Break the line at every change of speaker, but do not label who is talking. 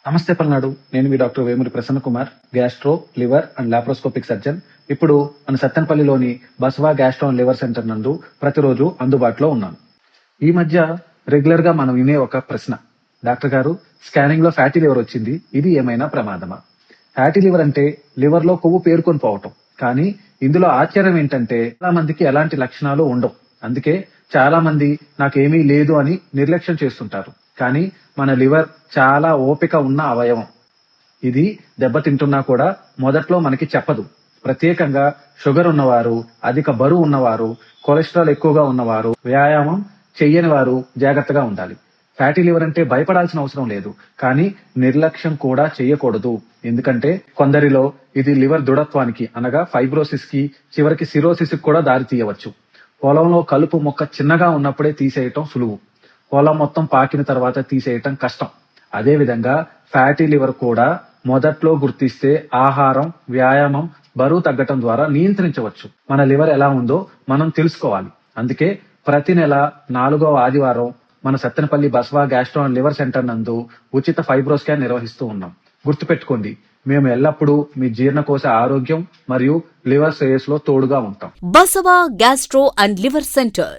నమస్తే పల్నాడు. నేను మీ doctor Vemuri Prasanna Kumar, gastro, liver and laparoscopic surgeon. ఇప్పుడు మన సత్తెనపల్లిలోని Basava gastro and liver centre నందు ప్రతిరోజు అందుబాటులో ఉన్నాను. ఈ మధ్య రెగ్యులర్ గా మనం వినే ఒక ప్రశ్న, డాక్టర్ గారు స్కానింగ్ లో ఫ్యాటీ లివర్ వచ్చింది, ఇది ఏమైనా ప్రమాదమా? ఫ్యాటీ లివర్ అంటే లివర్ లో కొవ్వు పేరుకొని పోవటం. కానీ ఇందులో ఆశ్చర్యం ఏంటంటే చాలా మందికి ఎలాంటి లక్షణాలు ఉండవు. అందుకే చాలా మంది నాకేమీ లేదు అని నిర్లక్ష్యం చేస్తుంటారు. కానీ మన లివర్ చాలా ఓపిక ఉన్న అవయవం. ఇది దెబ్బతింటున్నా కూడా మొదట్లో మనకి చెప్పదు. ప్రత్యేకంగా షుగర్ ఉన్నవారు, అధిక బరువు ఉన్నవారు, కొలెస్ట్రాల్ ఎక్కువగా ఉన్నవారు, వ్యాయామం చెయ్యని వారు జాగ్రత్తగా ఉండాలి. ఫ్యాటీ లివర్ అంటే భయపడాల్సిన అవసరం లేదు, కానీ నిర్లక్ష్యం కూడా చేయకూడదు. ఎందుకంటే కొందరిలో ఇది లివర్ దృఢత్వానికి అనగా ఫైబ్రోసిస్ కి, చివరికి సిరోసిస్ కూడా దారి తీయవచ్చు. పొలంలో కలుపు మొక్క చిన్నగా ఉన్నప్పుడే తీసేయటం సులువు, పొలం మొత్తం పాకిన తర్వాత తీసేయటం కష్టం. అదే విధంగా ఫ్యాటీ లివర్ కూడా మొదట్లో గుర్తిస్తే ఆహారం, వ్యాయామం, బరువు తగ్గటం ద్వారా నియంత్రించవచ్చు. మన లివర్ ఎలా ఉందో మనం తెలుసుకోవాలి. అందుకే ప్రతి నెల 4వ ఆదివారం మన Sattenapalli Basava gastro and liver centre నందు ఉచిత ఫైబ్రో స్కాన్ నిర్వహిస్తూ ఉన్నాం. గుర్తుపెట్టుకోండి, మేము ఎల్లప్పుడూ మీ జీర్ణకోశ ఆరోగ్యం మరియు లివర్ శ్రేయస్సులో తోడుగా ఉంటాం.
Basava gastro and liver centre